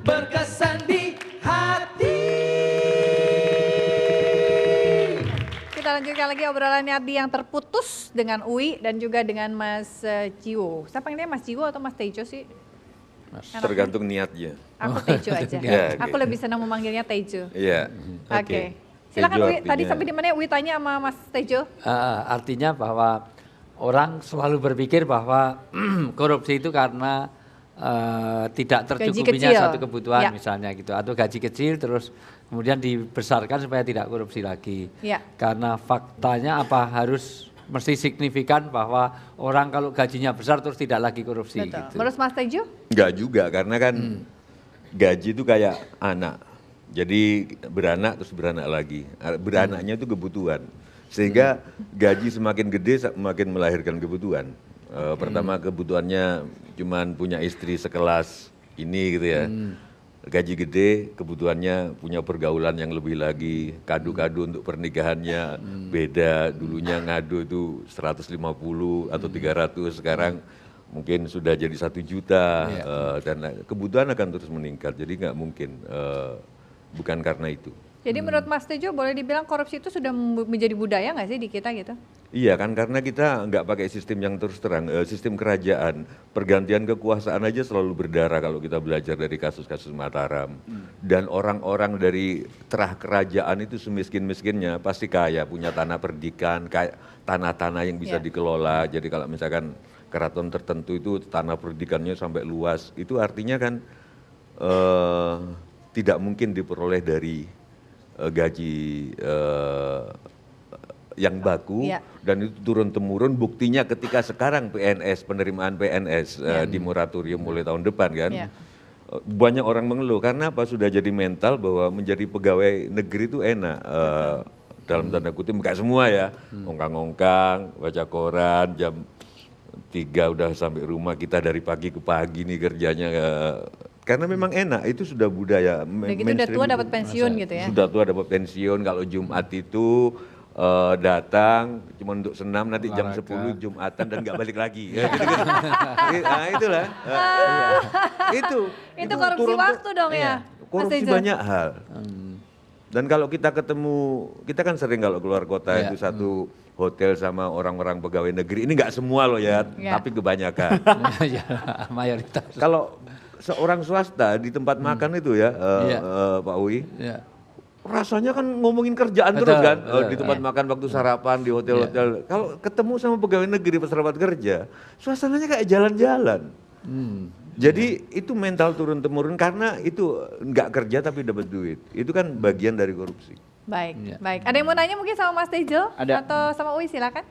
berkesan di hati. Kita lanjutkan lagi obrolan Ardi yang terputus dengan Uwi dan juga dengan Mas Jiwo. Saya panggilnya Mas Jiwo atau Mas Tejo sih? Tergantung niatnya. Aku Tejo aja. Ya, Aku lebih senang memanggilnya Tejo. Iya. Oke. Silakan Uwi, tadi sampai di mana Uwi tanya sama Mas Tejo? Artinya bahwa orang selalu berpikir bahwa korupsi itu karena tidak tercukupinya satu kebutuhan misalnya gitu, atau gaji kecil terus kemudian dibesarkan supaya tidak korupsi lagi. Karena faktanya apa harus mesti signifikan bahwa orang kalau gajinya besar terus tidak lagi korupsi. Gitu. Menurut Mas Tejo? Enggak juga, karena kan gaji itu kayak anak. Jadi beranak terus beranak lagi. Beranaknya itu kebutuhan. Sehingga gaji semakin gede semakin melahirkan kebutuhan. Pertama kebutuhannya cuman punya istri sekelas ini gitu ya. Gaji gede, kebutuhannya punya pergaulan yang lebih lagi, kado-kado untuk pernikahannya beda. Dulunya ngado itu 150 atau 300, sekarang mungkin sudah jadi 1 juta. Dan kebutuhan akan terus meningkat, jadi nggak mungkin, bukan karena itu. Jadi menurut Mas Tejo boleh dibilang korupsi itu sudah menjadi budaya nggak sih di kita gitu? Iya kan, karena kita nggak pakai sistem yang terus terang, sistem kerajaan, pergantian kekuasaan aja selalu berdarah kalau kita belajar dari kasus-kasus Mataram. Dan orang-orang dari terah kerajaan itu semiskin-miskinnya pasti kaya, punya tanah perdikan, tanah-tanah yang bisa dikelola. Jadi kalau misalkan keraton tertentu itu tanah perdikannya sampai luas, itu artinya kan tidak mungkin diperoleh dari gaji yang baku dan itu turun-temurun. Buktinya ketika sekarang PNS, penerimaan PNS di moratorium mulai tahun depan kan, banyak orang mengeluh karena apa, sudah jadi mental bahwa menjadi pegawai negeri itu enak, dalam tanda kutip, enggak semua ya, ongkang-ongkang, baca koran, jam 3 udah sampai rumah, kita dari pagi ke pagi nih kerjanya. Karena memang enak, itu sudah budaya. Begitu udah tua dapat pensiun gitu ya? Sudah tua dapat pensiun, kalau Jumat itu datang cuma untuk senam, nanti jam 10 Jumatan dan nggak balik lagi. Ya, gitu kan. Nah itulah. Itu korupsi waktu dong ya? Korupsi banyak hal. Dan kalau kita ketemu, kita kan sering kalau keluar kota itu satu hotel sama orang-orang pegawai negeri, ini nggak semua loh ya, tapi kebanyakan. Mayoritas. Kalau seorang swasta di tempat makan itu ya, Pak Uwi, rasanya kan ngomongin kerjaan terus kan, di tempat makan waktu sarapan di hotel-hotel. Kalau ketemu sama pegawai negeri pas rapat kerja, suasananya kayak jalan-jalan. Jadi itu mental turun-temurun karena itu nggak kerja tapi dapat duit. Itu kan bagian dari korupsi. Baik, baik. Ada yang mau nanya mungkin sama Mas Tejo? Ada. Atau sama Uwi, silakan.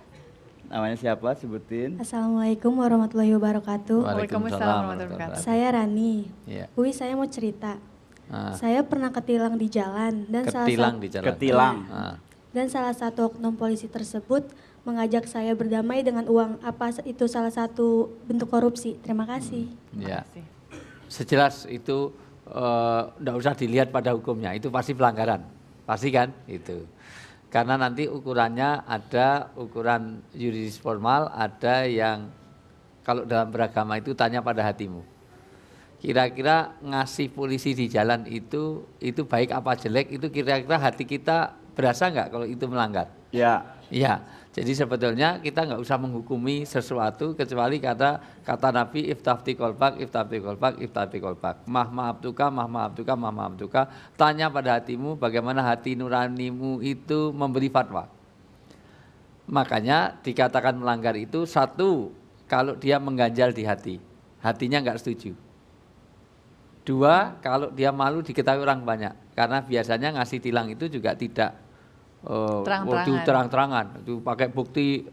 Namanya siapa? Sebutin. Assalamualaikum warahmatullahi wabarakatuh. Waalaikumsalam warahmatullahi wabarakatuh. Saya Rani. Uwi, saya mau cerita. Saya pernah ketilang di jalan dan dan salah satu oknum polisi tersebut mengajak saya berdamai dengan uang. Apa itu salah satu bentuk korupsi? Terima kasih. Sejelas itu enggak usah dilihat pada hukumnya, itu pasti pelanggaran. Pasti kan itu. Karena nanti ukurannya ada ukuran yuridis formal, ada yang kalau dalam beragama itu tanya pada hatimu. Kira-kira ngasih polisi di jalan itu baik apa jelek, itu kira-kira hati kita berasa nggak kalau itu melanggar? Iya. Jadi sebetulnya kita nggak usah menghukumi sesuatu kecuali kata Nabi, iftafti kolbak, iftafti kolbak, iftafti kolbak. Mah maabtuka, mah maabtuka, mah maabtuka. Tanya pada hatimu bagaimana hati nuranimu itu memberi fatwa. Makanya dikatakan melanggar itu, satu, kalau dia mengganjal di hati, hatinya nggak setuju. Dua, kalau dia malu diketahui orang banyak, karena biasanya ngasih tilang itu juga tidak terang-terangan, itu pakai bukti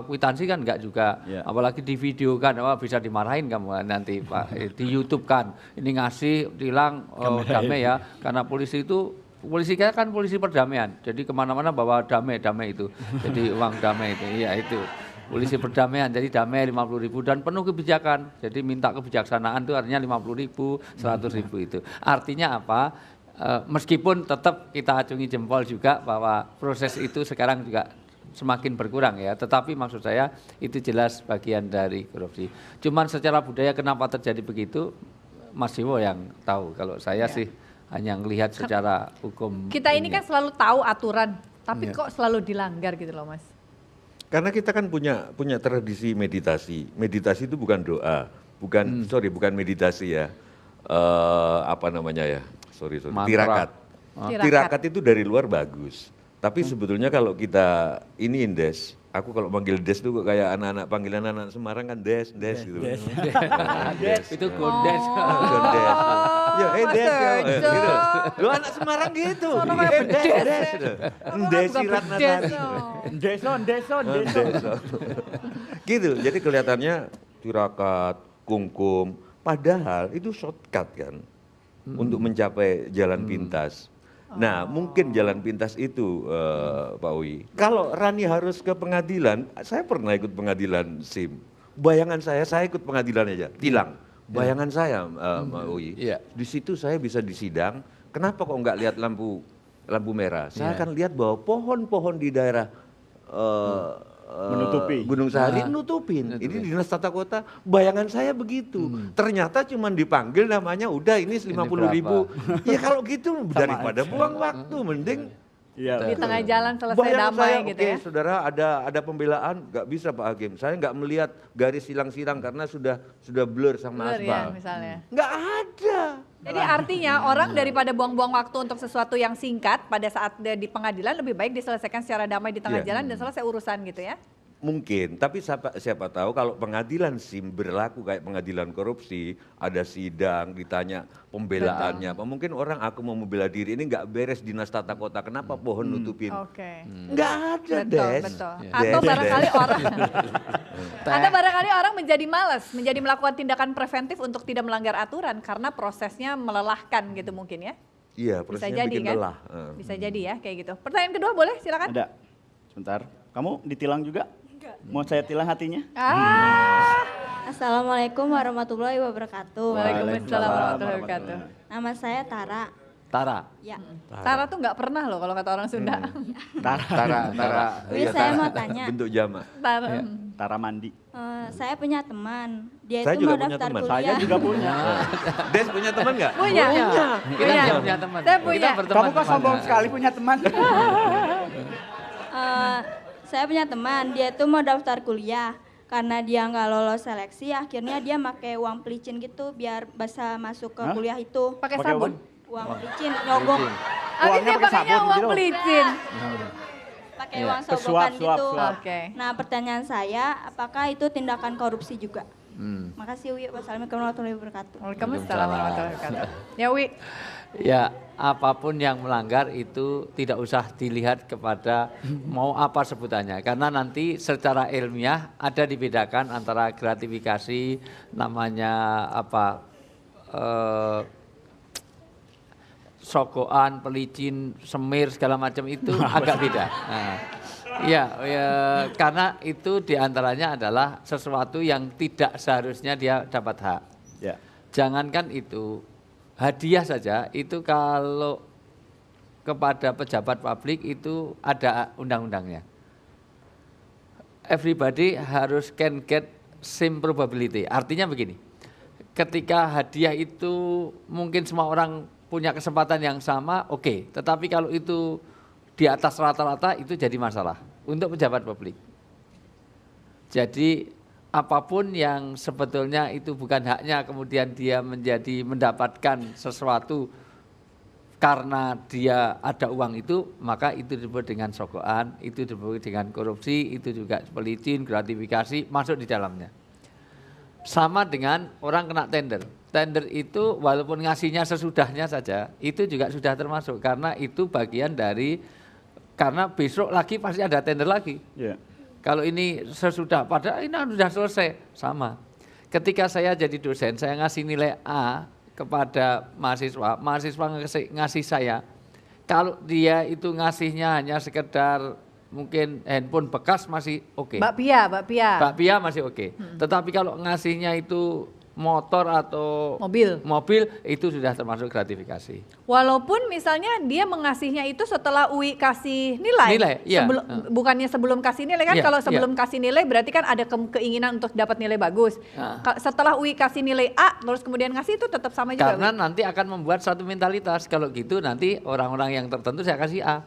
kwitansi kan enggak juga, apalagi di video kan, bisa dimarahin kamu nanti Pak, di YouTube kan, ini ngasih tilang damai ya, karena polisi kita kan polisi perdamaian, jadi kemana-mana bawa damai itu, jadi uang damai itu, iya itu. Polisi perdamaian, jadi damai 50.000 dan penuh kebijakan, jadi minta kebijaksanaan itu artinya 50.000, 100.000 itu. Artinya apa? Meskipun tetap kita acungi jempol juga bahwa proses itu sekarang juga semakin berkurang ya, tetapi maksud saya itu jelas bagian dari korupsi. Cuman secara budaya kenapa terjadi begitu? Mas Jiwo yang tahu. Kalau saya sih hanya melihat secara hukum. Kita ini kan selalu tahu aturan, tapi Iya. kok selalu dilanggar gitu loh Mas. Karena kita kan punya tradisi meditasi. Meditasi itu bukan doa, bukan meditasi ya. Apa namanya ya? Sorry. Mantra. Tirakat. Tirakat. Tirakat itu dari luar bagus. Tapi sebetulnya kalau kita ini Des, aku kalau manggil Des tuh kayak anak-anak panggilan anak Semarang kan Des gitu. Itu Gondes. Des. Ya, Mas Des ya. Tejo. Gitu. Lu anak Semarang gitu. Sono kayak Des. Gitu. Orang Desi bukan Ratnasari. bedes, oh. Deson. Gitu, jadi kelihatannya tirakat, kungkum, padahal itu shortcut kan untuk mencapai jalan pintas. Nah, mungkin jalan pintas itu Pak Uwi. Kalau Rani harus ke pengadilan, saya pernah ikut pengadilan SIM. Bayangan saya ikut pengadilan aja, tilang. Bayangan saya Pak Uwi. Iya. Di situ saya bisa disidang. Kenapa kok nggak lihat lampu merah? Saya akan lihat bahwa pohon-pohon di daerah Menutupi. Gunung Sahari nutupin. Ini dinas tata kota, bayangan saya begitu. Ternyata cuma dipanggil namanya udah ini 50.000. Ya kalau gitu daripada buang waktu mending Iya. Di tengah jalan selesai bayangan damai saya, gitu oke, ya. saudara ada pembelaan, nggak bisa Pak Hakim. Saya nggak melihat garis silang-silang karena sudah blur sama Blur ya aspal. misalnya. Nggak ada. Jadi artinya orang daripada buang-buang waktu untuk sesuatu yang singkat pada saat dia di pengadilan lebih baik diselesaikan secara damai di tengah Iya. jalan dan selesai urusan gitu ya. Mungkin, tapi siapa tahu kalau pengadilan SIM berlaku kayak pengadilan korupsi, ada sidang, ditanya pembelaannya apa. Mungkin orang aku mau membela diri ini nggak beres dinas tata kota, kenapa pohon nutupin? Oke. Nggak ada, Betul, Des. betul. Des, Atau Des. barangkali orang atau barangkali orang menjadi malas, menjadi melakukan tindakan preventif untuk tidak melanggar aturan karena prosesnya melelahkan gitu mungkin ya. Iya, Bisa prosesnya jadi bikin kan? lelah. Bisa jadi ya kayak gitu. Pertanyaan kedua boleh silakan. Ada. Sebentar. Kamu ditilang juga? Mau saya tilang hatinya? Assalamualaikum warahmatullahi wabarakatuh. Waalaikumsalam warahmatullahi wabarakatuh. Nama saya Tara. Tara. Ya. Tara tuh nggak pernah loh kalau kata orang Sunda. Tara. Wih, saya mau tanya. Bentuk jamak. Tara. Tara mandi. Saya punya teman. Dia Saya itu juga mau punya daftar teman. kuliah. Saya juga punya. Des punya teman nggak? Punya. Kita juga punya teman. Saya punya. Kita berteman. Kamu kok sombong sekali punya teman? Saya punya teman, dia itu mau daftar kuliah. Karena dia nggak lolos seleksi, akhirnya dia pakai uang pelicin gitu biar bisa masuk ke Hah? kuliah itu. Pakai Pakai sabun. Uang pelicin, nyogok. Habis dia Uangnya pakai pakainya sabun uang gitu. pelicin. Pakai Iya. uang Suap, sogokan suap, gitu. suap. Oke. Nah, pertanyaan saya, apakah itu tindakan korupsi juga? Makasih Wi. Wassalamualaikum warahmatullahi wabarakatuh. Waalaikumsalam warahmatullahi wabarakatuh. Ya Wi. Ya, apapun yang melanggar itu tidak usah dilihat kepada mau apa sebutannya. Karena nanti secara ilmiah ada dibedakan antara gratifikasi, namanya apa, sogokan, pelicin, semir, segala macam itu agak beda. Nah, ya, karena itu diantaranya adalah sesuatu yang tidak seharusnya dia dapat hak. Ya. Jangankan itu, hadiah saja itu kalau kepada pejabat publik itu ada undang-undangnya. Everybody harus can get same probability. Artinya begini, ketika hadiah itu mungkin semua orang punya kesempatan yang sama, oke. Tetapi kalau itu di atas rata-rata itu jadi masalah untuk pejabat publik. Jadi apapun yang sebetulnya itu bukan haknya, kemudian dia mendapatkan sesuatu karena dia ada uang itu, maka itu disebut dengan sogokan, itu disebut dengan korupsi, itu juga pelicin, gratifikasi, masuk di dalamnya. Sama dengan orang kena tender. Tender itu walaupun ngasihnya sesudahnya saja, itu juga sudah termasuk, karena itu bagian dari, karena besok lagi pasti ada tender lagi. Ya. Kalau ini sesudah, padahal ini sudah selesai, sama. Ketika saya jadi dosen, saya ngasih nilai A kepada mahasiswa, mahasiswa ngasih saya, kalau dia itu ngasihnya hanya sekedar mungkin handphone bekas masih oke. Mbak Pia. Mbak Pia masih oke. Tetapi kalau ngasihnya itu motor atau mobil itu sudah termasuk gratifikasi. Walaupun misalnya dia mengasihnya itu setelah UI kasih nilai, iya. Bukannya sebelum kasih nilai kan? Iya, Kalau sebelum kasih nilai berarti kan ada keinginan untuk dapat nilai bagus. Setelah UI kasih nilai A, terus kemudian ngasih itu tetap sama juga. Karena nanti akan membuat satu mentalitas. Kalau gitu nanti orang-orang yang tertentu saya kasih A.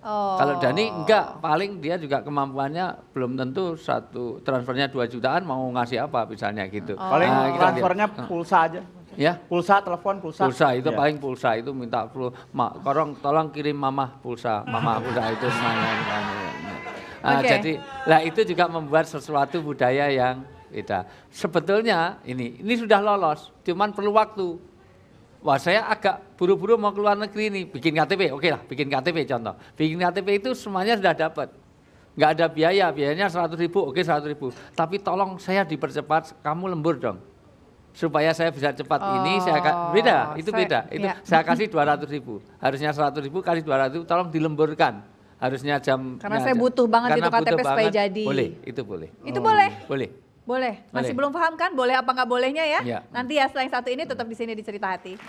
Kalau Dani enggak, paling dia juga kemampuannya belum tentu satu transfernya 2 jutaan mau ngasih apa misalnya gitu. Paling transfernya pulsa aja. Ya, Pulsa, telepon, pulsa. pulsa itu Ya. paling pulsa itu minta tolong kirim mama pulsa itu semuanya. Jadi lah itu juga membuat sesuatu budaya yang beda. Sebetulnya ini sudah lolos, cuman perlu waktu. Wah, saya agak buru-buru mau keluar negeri ini, bikin KTP, oke lah, bikin KTP contoh. Bikin KTP itu semuanya sudah dapat. Nggak ada biayanya 100.000, oke 100.000. Tapi tolong saya dipercepat, kamu lembur dong. Supaya saya bisa cepat ini, beda. Saya kasih 200.000. Harusnya 100.000 kasih 200.000, tolong dilemburkan. Harusnya karena saya butuh banget itu KTP supaya jadi. Boleh, itu boleh. Itu boleh? Boleh. Masih belum paham kan? Boleh apa nggak bolehnya ya? Ya. Nanti ya setelah yang satu ini tetap di sini di Cerita Hati.